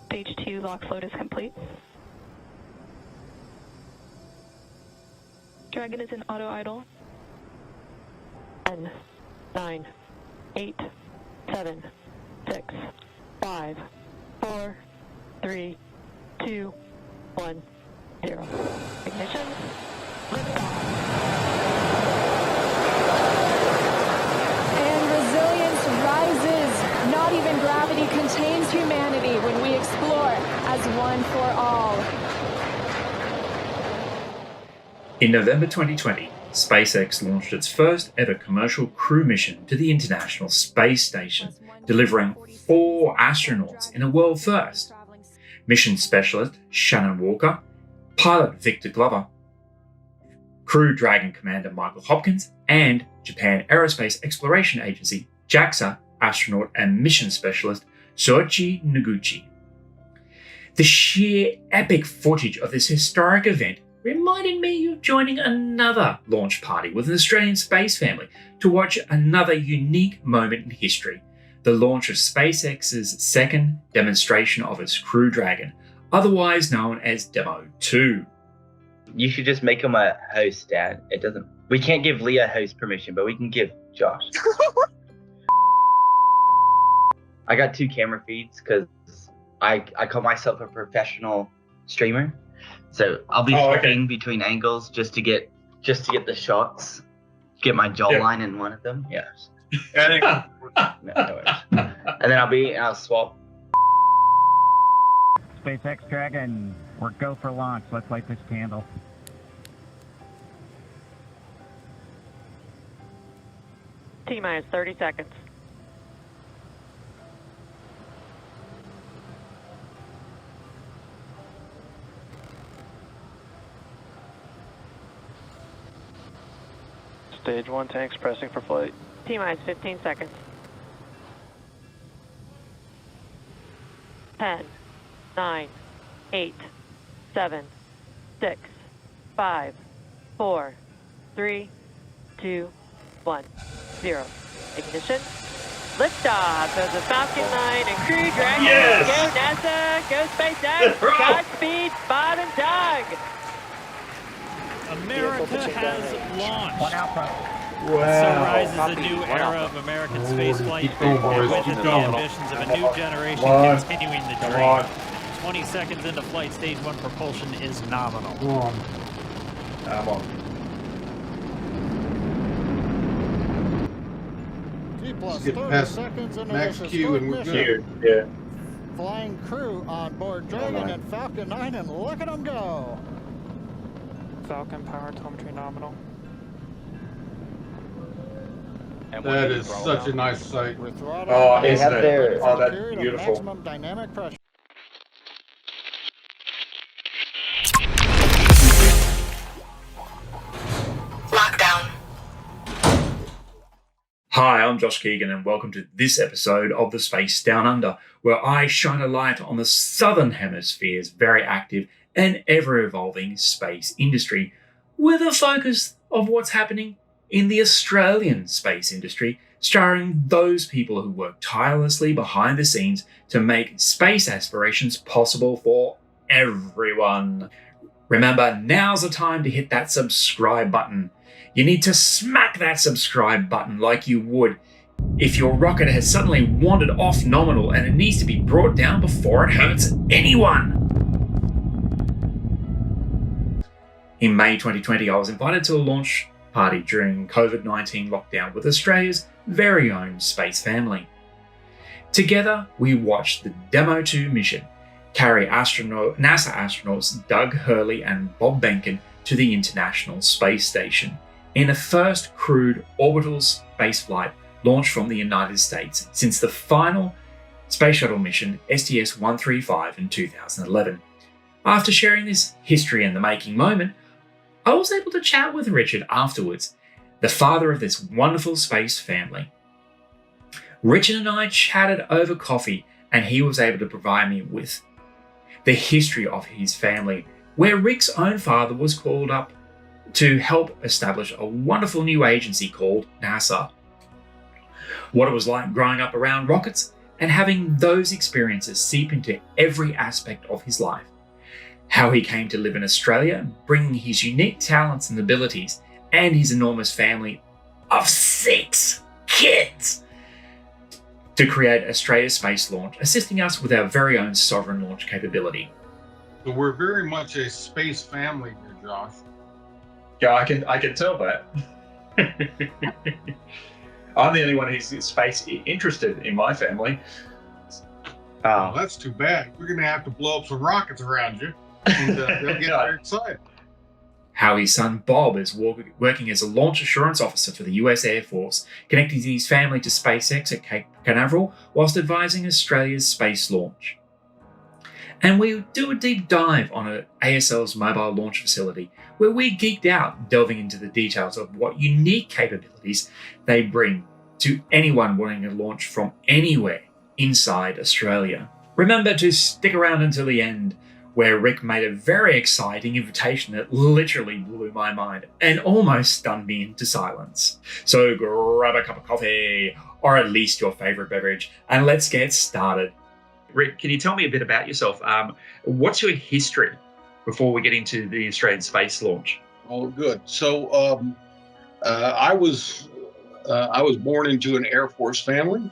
Stage 2 lock float is complete. Dragon is in auto idle. 10, 9, 8, 7, 6, 5, 4, 3, 2, 1, 0. Ignition. Liftoff. And resilience rises. Not even gravity contains humanity when we explore as one for all. In November 2020, SpaceX launched its first ever commercial crew mission to the International Space Station, delivering 4 astronauts in a world first. Mission specialist Shannon Walker, pilot Victor Glover, Crew Dragon Commander Michael Hopkins, and Japan Aerospace Exploration Agency JAXA astronaut and mission specialist Soichi Noguchi. The sheer epic footage of this historic event reminded me of joining another launch party with an Australian space family to watch another unique moment in history, the launch of SpaceX's second demonstration of its Crew Dragon, otherwise known as Demo-2. You should just make him a host, Dad. We can't give Leah host permission, but we can give Josh. I got 2 camera feeds because I call myself a professional streamer. So I'll be flipping between angles just to get the shots, get my jawline in one of them. Yes. No worries. And then I'll swap. SpaceX Dragon, we're go for launch. Let's light this candle. T-minus 30 seconds. Stage 1 tanks pressing for flight. T-minus 15 seconds. 10, 9, 8, 7, 6, 5, 4, 3, 2, 1, 0. Ignition. Liftoff of the Falcon 9 and Crew Dragon. Yes! Go NASA, go SpaceX, Godspeed, Bob and Doug. America has launched. One out front. So rises a new era of American spaceflight, and with it the ambitions of a new generation continuing the dream. 20 seconds into flight, stage 1 propulsion is nominal. T plus Get 30 past seconds into Max this Q and we're mission. good. Yeah. Flying crew on board Dragon Alright. and Falcon 9, and look at them go. Falcon power telemetry nominal. That is such a nice sight. We're throttling. Oh, They isn't have it? their- Oh, that's Period of beautiful. Maximum dynamic pressure. Hi, I'm Josh Keegan and welcome to this episode of the Space Down Under, where I shine a light on the Southern Hemisphere's very active and ever-evolving space industry, with a focus of what's happening in the Australian space industry, starring those people who work tirelessly behind the scenes to make space aspirations possible for everyone. Remember, now's the time to hit that subscribe button. You need to smack that subscribe button like you would if your rocket has suddenly wandered off nominal and it needs to be brought down before it hurts anyone. In May 2020, I was invited to a launch party during COVID-19 lockdown with Australia's very own space family. Together, we watched the Demo-2 mission carry NASA astronauts Doug Hurley and Bob Behnken to the International Space Station in a first crewed orbital spaceflight launched from the United States since the final Space Shuttle mission STS-135 in 2011. After sharing this history and the making moment, I was able to chat with Richard afterwards, the father of this wonderful space family. Richard and I chatted over coffee, and he was able to provide me with the history of his family, where Rick's own father was called up to help establish a wonderful new agency called NASA. What it was like growing up around rockets, and having those experiences seep into every aspect of his life. How he came to live in Australia, bringing his unique talents and abilities and his enormous family of 6 kids to create Australia's space launch, assisting us with our very own sovereign launch capability. So we're very much a space family here, Josh. Yeah, I can tell that. I'm the only one who's space interested in my family. Oh, that's too bad. We're going to have to blow up some rockets around you, and they'll get very excited. How his son Bob is working as a launch assurance officer for the US Air Force, connecting his family to SpaceX at Cape Canaveral whilst advising Australia's space launch. And we do a deep dive on ASL's mobile launch facility, where we geeked out delving into the details of what unique capabilities they bring to anyone wanting to launch from anywhere inside Australia. Remember to stick around until the end, where Rick made a very exciting invitation that literally blew my mind and almost stunned me into silence. So grab a cup of coffee, or at least your favorite beverage, and let's get started. Rick, can you tell me a bit about yourself? What's your history before we get into the Australian space launch? Oh, good. So I was born into an Air Force family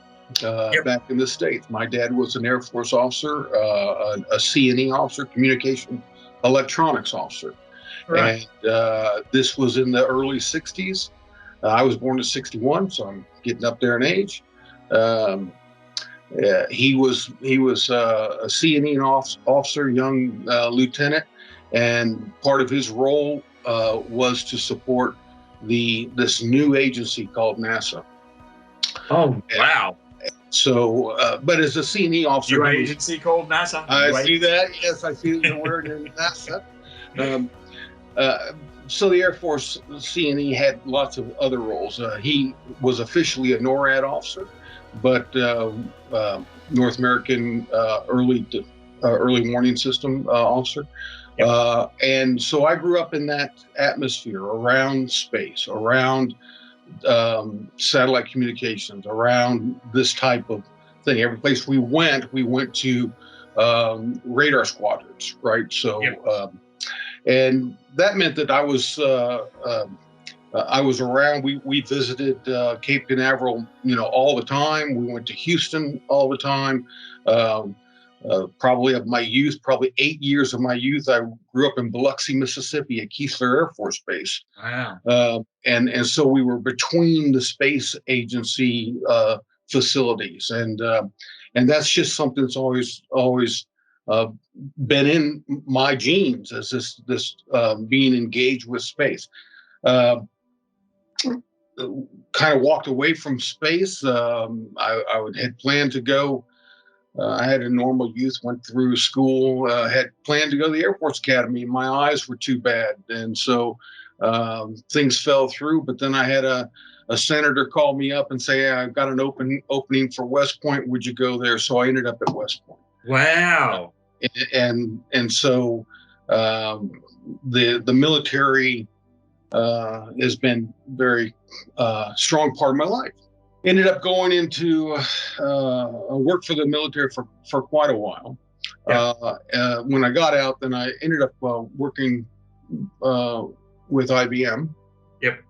back in the States. My dad was an Air Force officer, a C&E officer, communication electronics officer. Right. And this was in the early 60s. I was born in 61, so I'm getting up there in age. He was a C&E officer, young lieutenant, and part of his role was to support this new agency called NASA. Oh, wow. So, but as a C&E officer, your agency called NASA. I see that. Yes, I see the word in NASA. So the Air Force C&E had lots of other roles. He was officially a NORAD officer, but North American early warning system officer. Yep. And so I grew up in that atmosphere around space, around satellite communications, around this type of thing. Every place we went to radar squadrons, right? So, yep. And that meant that I was around. We visited Cape Canaveral, all the time. We went to Houston all the time. Probably of my youth, probably 8 years of my youth, I grew up in Biloxi, Mississippi, at Keesler Air Force Base. Wow. And so we were between the space agency facilities, and that's just something that's always been in my genes, as this being engaged with space. Kind of walked away from space. I had planned to go. I had a normal youth, went through school, had planned to go to the Air Force Academy. My eyes were too bad, and so things fell through. But then I had a senator call me up and say, "I've got an opening for West Point. Would you go there?" So I ended up at West Point. Wow. And so the military has been very strong part of my life. Ended up going into work for the military for quite a while. Yeah. When I got out, then I ended up working with IBM. Yep.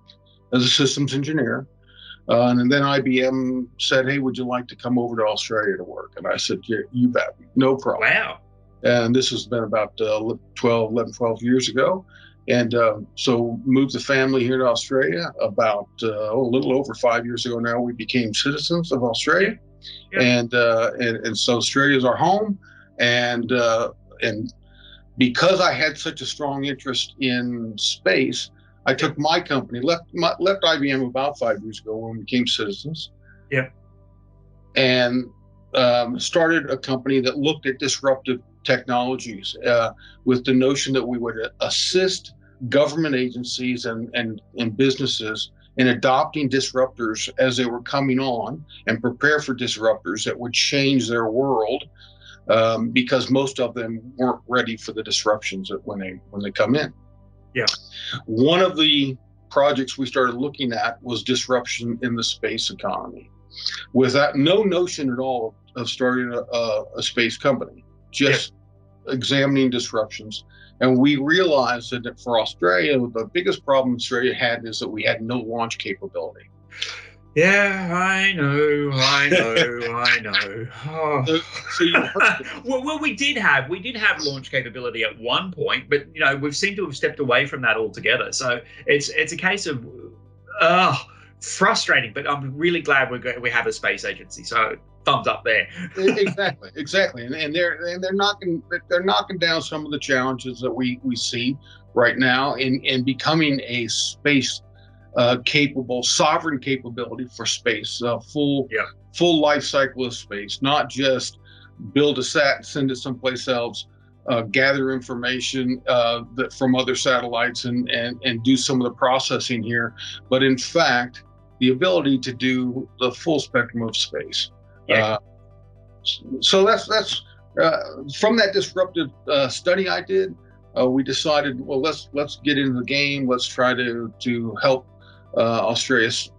As a systems engineer. And then IBM said, "Hey, would you like to come over to Australia to work?" And I said, "Yeah, you bet, no problem." Wow. And this has been about 12 years ago. And so moved the family here to Australia about a little over 5 years ago now. We became citizens of Australia. Yeah. And so Australia is our home. And because I had such a strong interest in space, I took my company, left IBM about 5 years ago when we became citizens. Yeah. And started a company that looked at disruptive technologies with the notion that we would assist government agencies and businesses in adopting disruptors as they were coming on, and prepare for disruptors that would change their world, because most of them weren't ready for the disruptions when they come in. Yeah. One of the projects we started looking at was disruption in the space economy, with that no notion at all of starting a space company, just examining disruptions. And we realized that for Australia, the biggest problem Australia had is that we had no launch capability. Yeah, I know. Oh. So you heard well, we did have launch capability at one point, but we've seemed to have stepped away from that altogether. So it's a case of frustrating. But I'm really glad we have a space agency. So thumbs up there. exactly, and they're knocking down some of the challenges that we see right now in becoming a space capable sovereign capability for space, full life cycle of space, not just build a sat, send it someplace else, gather information from other satellites and do some of the processing here, but in fact the ability to do the full spectrum of space. So that's from that disruptive study I did, we decided, well, let's get into the game. Let's try to help Australia's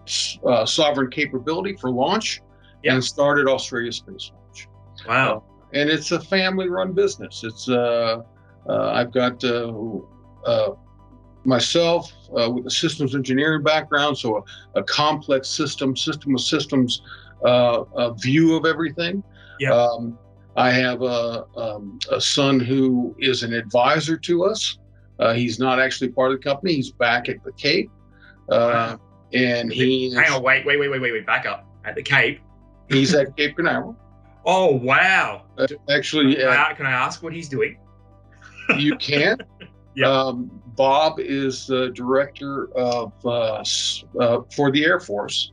sovereign capability for launch, and started Australia Space Launch. Wow. And it's a family-run business. It's I've got myself with a systems engineering background, so a complex system of systems view of everything. I have a son who is an advisor to us. He's not actually part of the company. He's back at the Cape. And he hang on, wait, back up. At the Cape? He's at Cape Canaveral. Oh, wow. Actually, can I ask what he's doing? You can. Bob is the director of for the Air Force.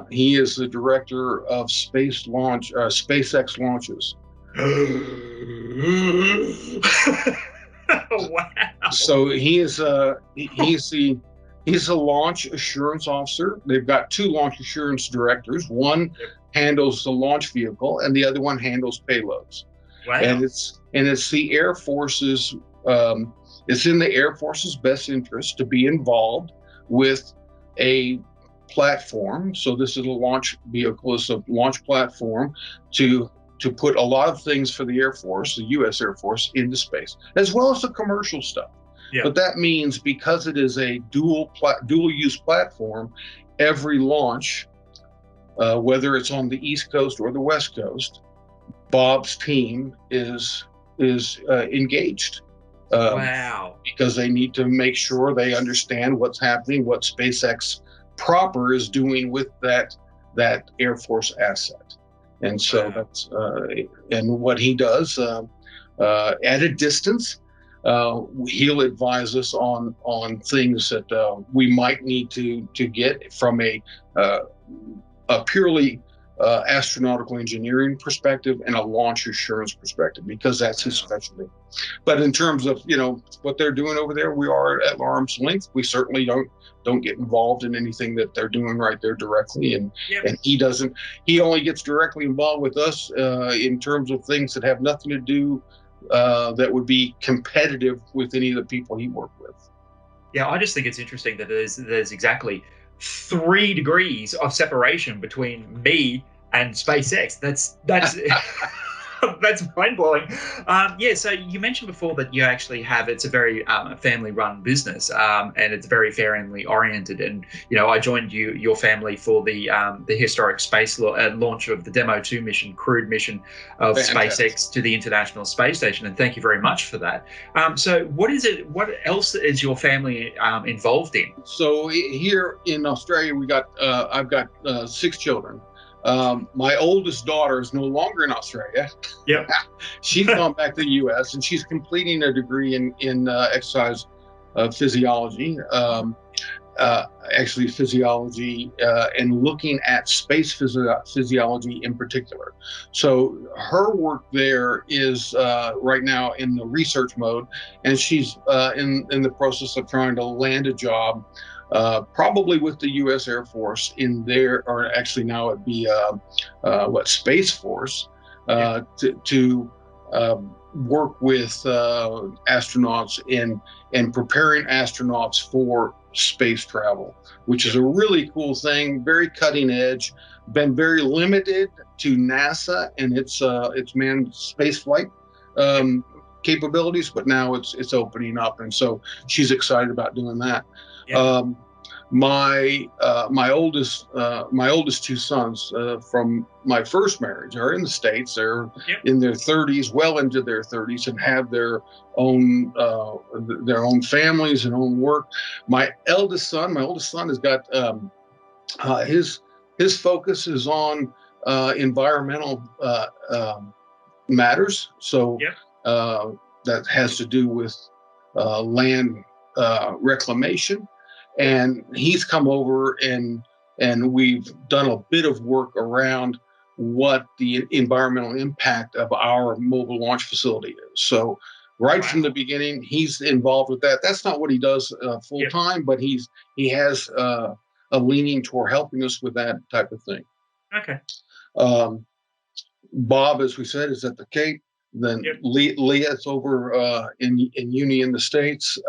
He is the director of space launch, SpaceX launches. Wow. So he's a launch assurance officer. They've got two launch assurance directors. One handles the launch vehicle, and the other one handles payloads. Wow. And it's the Air Force's. It's in the Air Force's best interest to be involved with a platform. So this is a launch vehicle. It's a launch platform to put a lot of things for the Air Force, the U.S. Air Force, into space, as well as the commercial stuff. But that means because it is a dual use platform, every launch, whether it's on the East Coast or the West Coast, Bob's team is engaged. Wow. Because they need to make sure they understand what's happening, what SpaceX proper is doing with that Air Force asset. And so that's and what he does at a distance, he'll advise us on things that we might need to get from a purely astronautical engineering perspective and a launch assurance perspective, because that's his specialty. But in terms of what they're doing over there, we are at arm's length. We certainly don't get involved in anything that they're doing right there directly, and he doesn't. He only gets directly involved with us in terms of things that have nothing to do that would be competitive with any of the people he worked with. Yeah, I just think it's interesting that there's exactly 3 degrees of separation between me and SpaceX. That's that's mind-blowing. So you mentioned before that you actually it's a very family-run business, and it's very family-oriented. And I joined your family for the historic space launch of the Demo-2 mission, crewed mission of SpaceX to the International Space Station. And thank you very much for that. So what else is your family involved in? So here in Australia, I've got 6 children. My oldest daughter is no longer in Australia. Yep. She's gone back to the U.S. and she's completing a degree in exercise physiology, actually physiology, and looking at space physiology in particular. So her work there is right now in the research mode, and she's in the process of trying to land a job. Probably with the U.S. Air Force or actually now it'd be Space Force, to work with astronauts in preparing astronauts for space travel, which is a really cool thing, very cutting edge. been very limited to NASA and its manned spaceflight capabilities, but now it's opening up, and so she's excited about doing that. Yeah. My oldest two sons from my first marriage are in the States. They're in their 30s, well into their 30s, and have their own families and own work. My oldest son has got his focus is on environmental matters. So that has to do with land reclamation. And he's come over and we've done a bit of work around what the environmental impact of our mobile launch facility is. So from the beginning, he's involved with that. That's not what he does full time, but he has a leaning toward helping us with that type of thing. Okay. Bob, as we said, is at the Cape. Then Leah's over in uni in the States.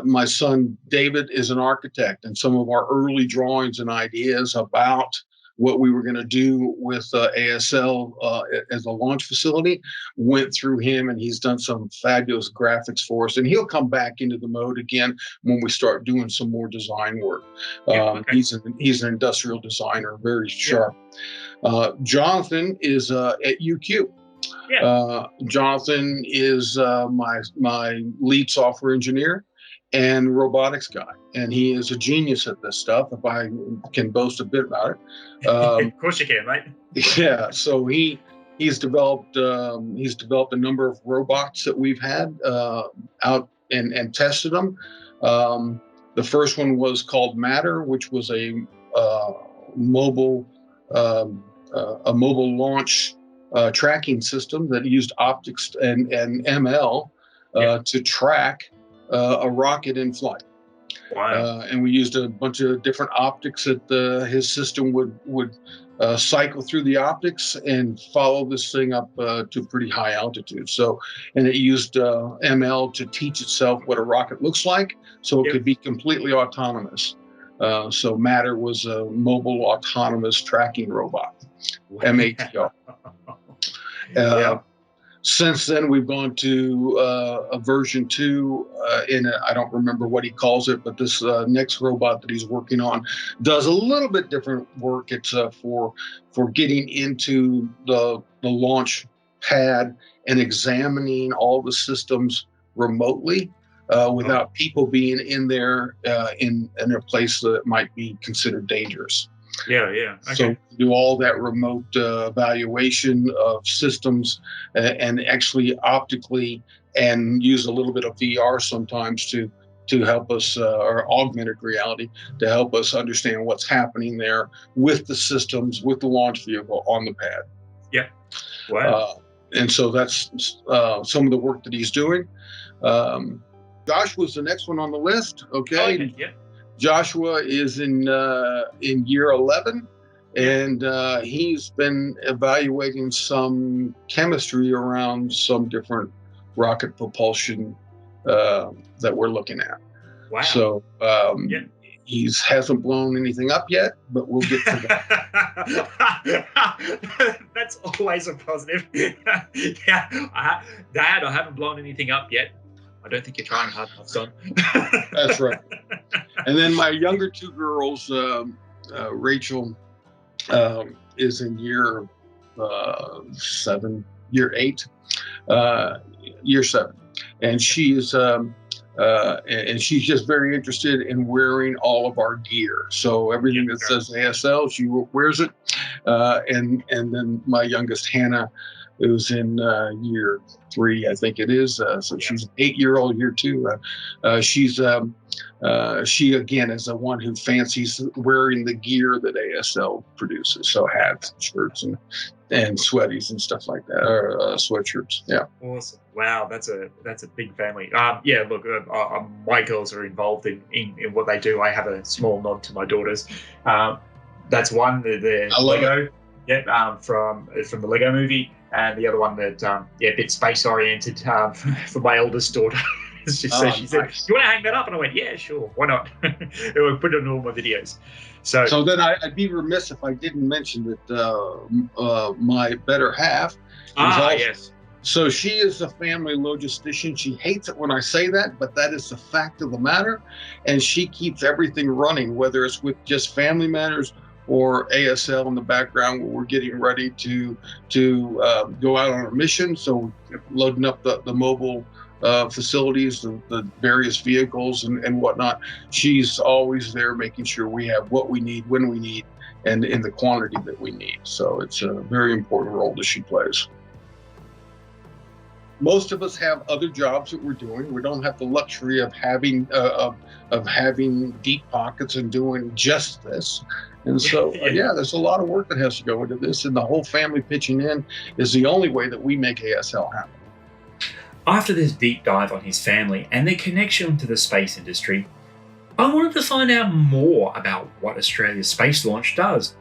My son David is an architect, and some of our early drawings and ideas about what we were going to do with ASL as a launch facility went through him, and he's done some fabulous graphics for us. And he'll come back into the mode again when we start doing some more design work. He's an industrial designer, very sharp. Jonathan is at UQ. Jonathan is my lead software engineer and robotics guy, and he is a genius at this stuff, if I can boast a bit about it. Of course you can, mate. Yeah, so he's developed a number of robots that we've had out and tested them. The first one was called Matter, which was a mobile launch tracking system that used optics and ML to track a rocket in flight. Wow. And we used a bunch of different optics that his system would cycle through the optics and follow this thing up to pretty high altitude. So, and it used ML to teach itself what a rocket looks like, so it could be completely autonomous. So Matter was a mobile autonomous tracking robot, MATR. Since then, we've gone to a version 2 I don't remember what he calls it, but this next robot that he's working on does a little bit different work. It's for getting into the launch pad and examining all the systems remotely without people being in there in a place that might be considered dangerous. Okay. So do all that remote evaluation of systems and actually optically, and use a little bit of VR sometimes to help us, or augmented reality, to help us understand what's happening there with the systems, with the launch vehicle on the pad. Yeah. Wow. And so that's some of the work that he's doing. Joshua's the next one on the list. Okay. Joshua is in year 11, and he's been evaluating some chemistry around some different rocket propulsion that we're looking at. Wow. So he hasn't blown anything up yet, but we'll get to that. That's always a positive. Dad, I haven't blown anything up yet. I don't think you're trying hard enough, son. That's right. And then my younger two girls, Rachel is in year 7, year 8, year 7, and she's just very interested in wearing all of our gear. So everything that says ASL, she wears it. And then my youngest Hannah, who's in year 3, I think it is. So she's an 8-year-old, year 2. She again is the one who fancies wearing the gear that ASL produces. So hats, shirts, and sweaties and stuff like that, or sweatshirts. Yeah. Awesome. Wow, that's a big family. Look, my girls are involved in what they do. I have a small nod to my daughters. That's one, the Lego. From the Lego movie. And the other one that, a bit space oriented for my oldest daughter. So she said, nice. "You want to hang that up?" And I went, "Yeah, sure. Why not?" We'll put it on all my videos. So then I'd be remiss if I didn't mention that my better half is also, yes. So she is a family logistician. She hates it when I say that, but that is the fact of the matter. And she keeps everything running, whether it's with just family matters or ASL in the background where we're getting ready to go out on a mission. So loading up the mobile facilities, the various vehicles and whatnot. She's always there making sure we have what we need, when we need, and in the quantity that we need. So it's a very important role that she plays. Most of us have other jobs that we're doing. We don't have the luxury of having deep pockets and doing just this. And so, there's a lot of work that has to go into this, and the whole family pitching in is the only way that we make ASL happen. After this deep dive on his family and their connection to the space industry, I wanted to find out more about what Australia's space launch does.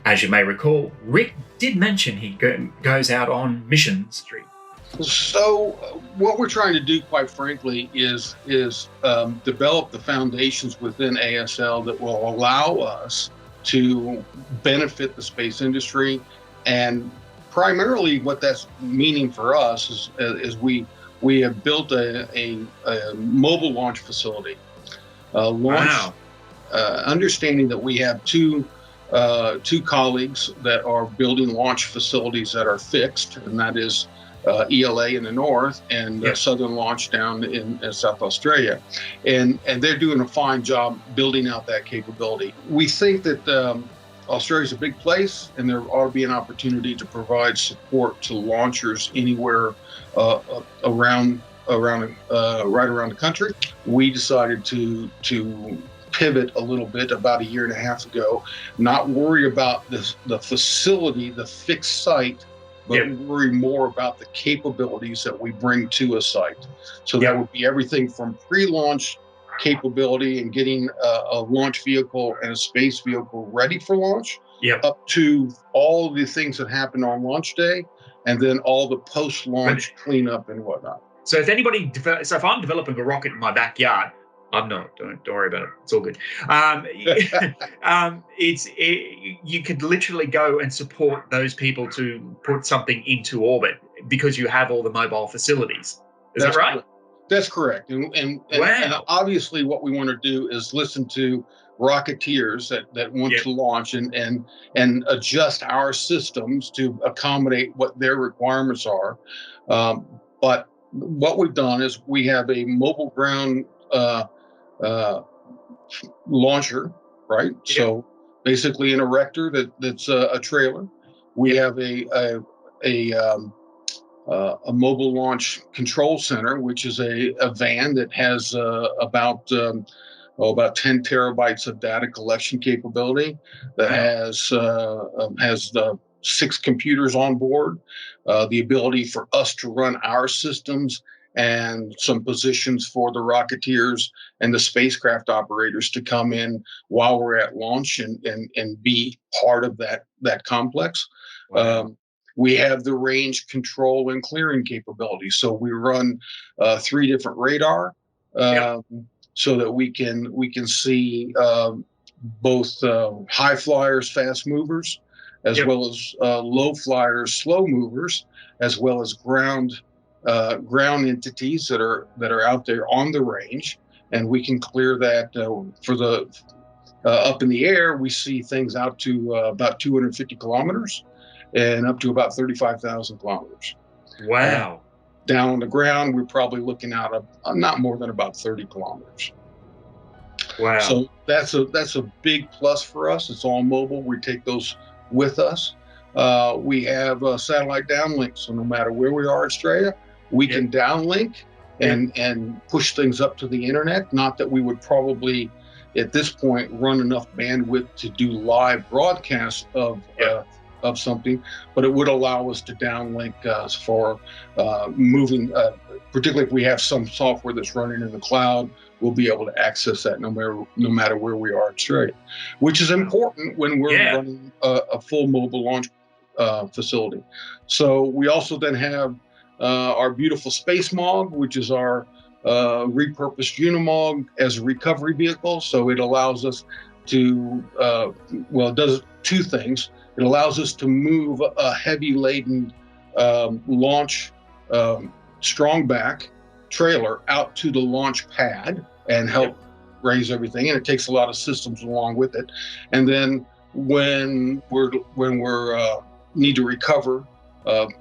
As you may recall, Rick did mention he goes out on missions. So what we're trying to do, quite frankly, is develop the foundations within ASL that will allow us to benefit the space industry. And primarily what that's meaning for us is we have built a mobile launch facility. Understanding that we have two colleagues that are building launch facilities that are fixed, and that is ELA in the north and Southern Launch down in South Australia. And they're doing a fine job building out that capability. We think that Australia's a big place, and there ought to be an opportunity to provide support to launchers anywhere right around the country. We decided to pivot a little bit about a year and a half ago, not worry about the facility, the fixed site, but worry more about the capabilities that we bring to a site. So that would be everything from pre-launch capability and getting a launch vehicle and a space vehicle ready for launch, up to all the things that happen on launch day, and then all the post-launch cleanup and whatnot. So if I'm developing a rocket in my backyard, I'm not. Don't worry about it. It's all good. You could literally go and support those people to put something into orbit because you have all the mobile facilities. Is that right? Correct. That's correct. And obviously, what we want to do is listen to rocketeers that want to launch and adjust our systems to accommodate what their requirements are. But what we've done is we have a mobile ground launcher, right? So basically an erector that's a trailer. We have a mobile launch control center, which is a van that has about 10 terabytes of data collection capability, that has the 6 computers on board, the ability for us to run our systems, and some positions for the rocketeers and the spacecraft operators to come in while we're at launch and be part of that complex. Wow. We have the range control and clearing capability. So we run 3 different radar so that we can see both high flyers, fast movers, as well as low flyers, slow movers, as well as ground entities that are out there on the range, and we can clear that for the up in the air. We see things out to about 250 kilometers and up to about 35,000 kilometers. Wow. Down on the ground, we're probably looking out of not more than about 30 kilometers. Wow. So that's a big plus for us. It's all mobile. We take those with us. We have satellite downlink, so no matter where we are in Australia, we can downlink and push things up to the internet. Not that we would probably, at this point, run enough bandwidth to do live broadcasts of something, but it would allow us to downlink for moving, particularly if we have some software that's running in the cloud. We'll be able to access that no matter where we are in Australia, which is important when we're running a full mobile launch facility. So we also then have our beautiful Space Mog, which is our repurposed Unimog as a recovery vehicle. So it allows us to, it does two things. It allows us to move a heavy laden launch strong back trailer out to the launch pad and help raise everything. And it takes a lot of systems along with it. And then when we're need to recover,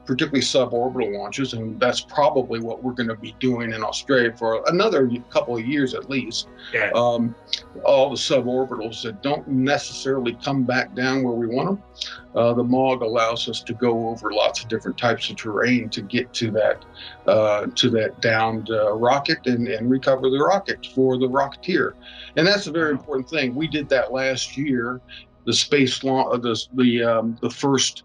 particularly suborbital launches, and that's probably what we're going to be doing in Australia for another couple of years at least. Yeah. All the suborbitals that don't necessarily come back down where we want them. The MOG allows us to go over lots of different types of terrain to get to that downed rocket and recover the rocket for the Rocketeer. And that's a very important thing. We did that last year. The space launch, the first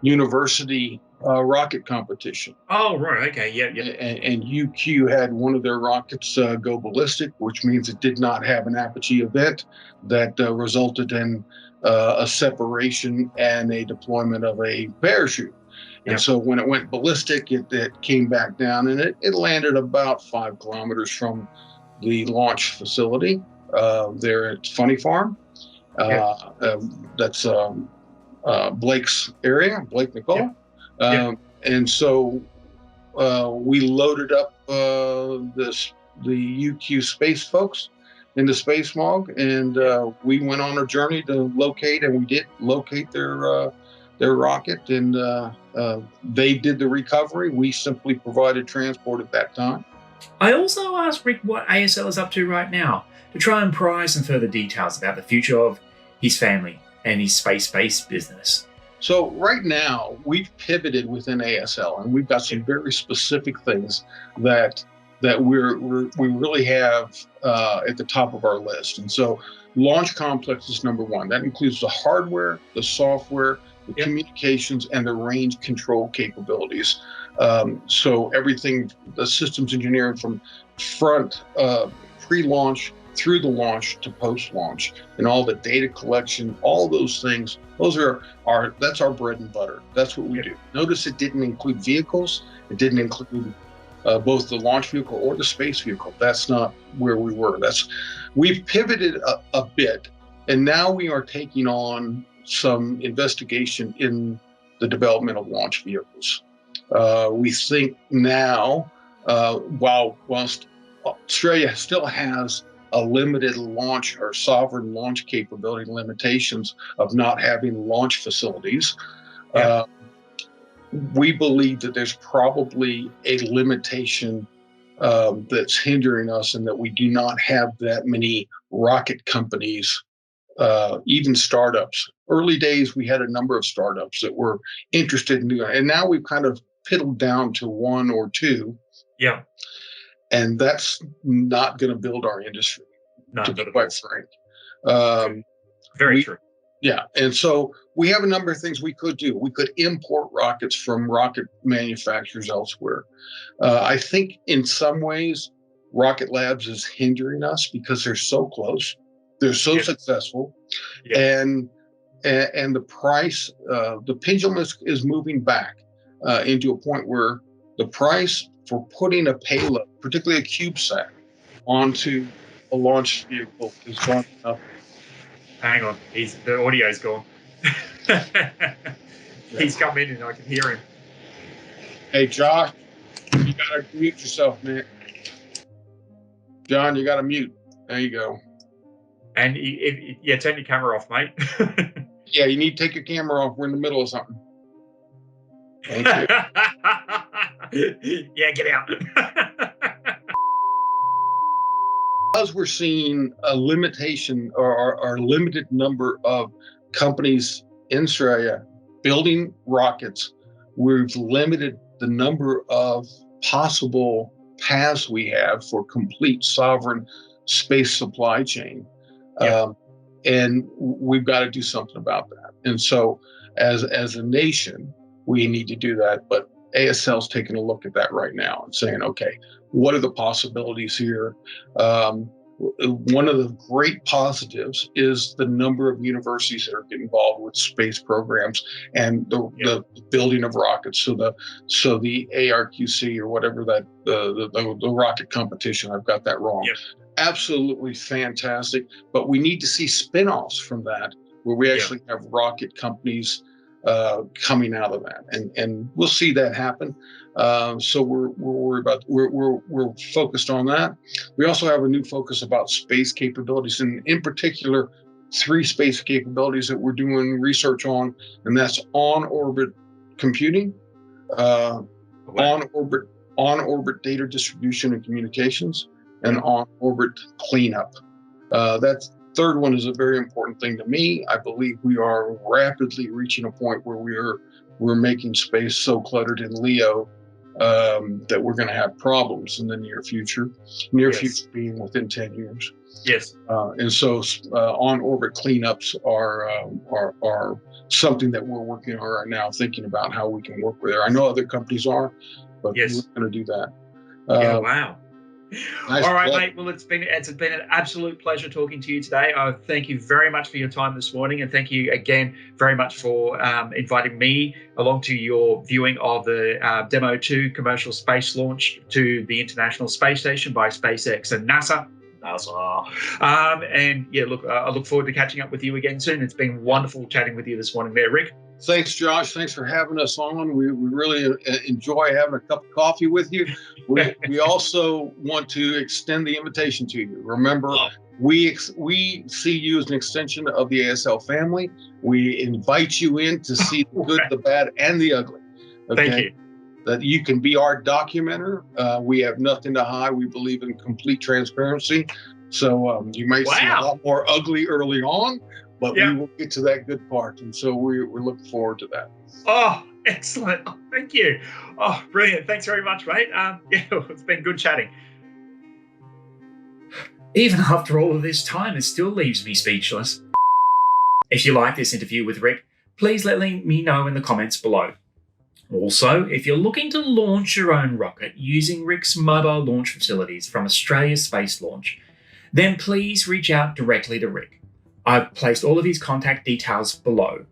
university rocket competition. Oh, right. Okay. Yeah. And UQ had one of their rockets go ballistic, which means it did not have an apogee event that resulted in a separation and a deployment of a parachute. And so when it went ballistic, it came back down, and it landed about 5 kilometers from the launch facility there at Funny Farm. That's Blake's area, Blake Nicole. And so we loaded up the UQ space folks into Space MOG, and we went on a journey to locate, and we did locate their rocket, and they did the recovery. We simply provided transport at that time. I also asked Rick what ASL is up to right now to try and pry some further details about the future of his family and his space-based business. So right now, we've pivoted within ASL, and we've got some very specific things that we really have at the top of our list. And so Launch Complex is number one. That includes the hardware, the software, the communications, and the range control capabilities. So everything, the systems engineering from front pre-launch through the launch to post-launch, and all the data collection, all those things, that's our bread and butter. That's what we do. Notice it didn't include vehicles. It didn't include both the launch vehicle or the space vehicle. That's not where we were. We've pivoted a bit, and now we are taking on some investigation in the development of launch vehicles. We think now, whilst Australia still has a limited launch or sovereign launch capability limitations of not having launch facilities, we believe that there's probably a limitation that's hindering us, and that we do not have that many rocket companies, even startups. Early days, we had a number of startups that were interested in doing it, and now we've kind of piddled down to one or two. Yeah. And that's not going to build our industry, to be quite frank. Very true. Yeah. And so we have a number of things we could do. We could import rockets from rocket manufacturers elsewhere. I think in some ways, Rocket Labs is hindering us because they're so close. They're so successful. And the price, the pendulum is moving back into a point where the price for putting a payload, particularly a CubeSat, onto a launch vehicle is gone up. Hang on, the audio's gone. He's come in and I can hear him. Hey, Josh, you gotta mute yourself, man. John, you gotta mute. There you go. And turn your camera off, mate. Yeah, you need to take your camera off. We're in the middle of something. Thank you. Yeah, get out. Because we're seeing a limitation or limited number of companies in Australia building rockets, we've limited the number of possible paths we have for complete sovereign space supply chain. And we've got to do something about that. And so as a nation, we need to do that. But ASL's taking a look at that right now and saying, okay, what are the possibilities here? one of the great positives is the number of universities that are getting involved with space programs and the building of rockets. So the ARQC or whatever that the rocket competition, I've got that wrong. Yep. Absolutely fantastic. But we need to see spin-offs from that, where we actually have rocket companies coming out of that, and we'll see that happen. So we're worried about we're focused on that. We also have a new focus about space capabilities, and in particular, 3 space capabilities that we're doing research on, and that's on-orbit computing, on-orbit data distribution and communications, and on-orbit cleanup. That third one is a very important thing to me. I believe we are rapidly reaching a point where we're making space so cluttered in LEO that we're going to have problems in the near future. Future being within 10 years. Yes. And so on-orbit cleanups are something that we're working on right now, thinking about how we can work with it. I know other companies are, but we're going to do that. Wow. Nice. All right, mate. Well, it's been an absolute pleasure talking to you today. Thank you very much for your time this morning, and thank you again very much for inviting me along to your viewing of the Demo-2 commercial space launch to the International Space Station by SpaceX and NASA. And yeah, look, I look forward to catching up with you again soon. It's been wonderful chatting with you this morning there, Rick. Thanks, Josh. Thanks for having us on. We really enjoy having a cup of coffee with you. We also want to extend the invitation to you. Remember, we see you as an extension of the ASL family. We invite you in to see the good, the bad, and the ugly. Okay? Thank you. That you can be our documenter. We have nothing to hide. We believe in complete transparency. So you might see a lot more ugly early on, but we will get to that good part. And so we're looking forward to that. Oh, excellent. Oh, thank you. Oh, brilliant. Thanks very much, mate. It's been good chatting. Even after all of this time, it still leaves me speechless. If you like this interview with Rick, please let me know in the comments below. Also, if you're looking to launch your own rocket using Rick's mobile launch facilities from Australia's Space Launch, then please reach out directly to Rick. I've placed all of his contact details below.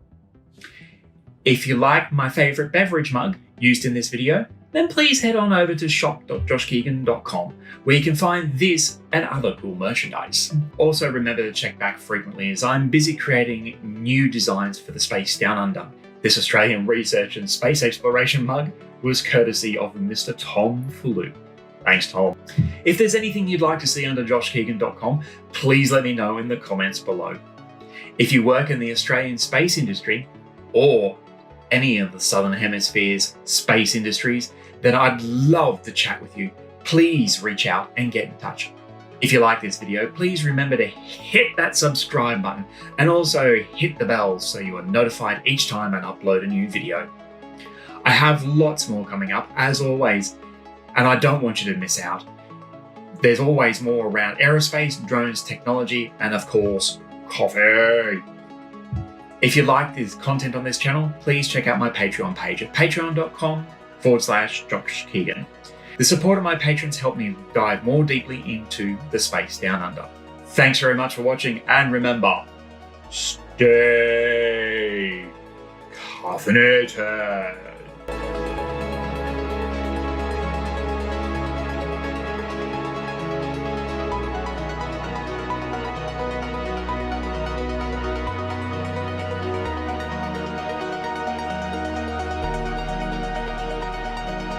If you like my favourite beverage mug used in this video, then please head on over to shop.joshkeegan.com, where you can find this and other cool merchandise. Also remember to check back frequently, as I'm busy creating new designs for the Space Down Under. This Australian research and space exploration mug was courtesy of Mr. Tom Falloop. Thanks, Tom. If there's anything you'd like to see under joshkeegan.com, please let me know in the comments below. If you work in the Australian space industry, or any of the Southern Hemisphere's space industries, then I'd love to chat with you. Please reach out and get in touch. If you like this video, please remember to hit that subscribe button and also hit the bell so you are notified each time I upload a new video. I have lots more coming up, as always, and I don't want you to miss out. There's always more around aerospace, drones, technology, and of course, coffee. If you like this content on this channel, please check out my Patreon page at patreon.com/Josh Keegan. The support of my patrons helped me dive more deeply into the Space Down Under. Thanks very much for watching, and remember, stay caffeinated.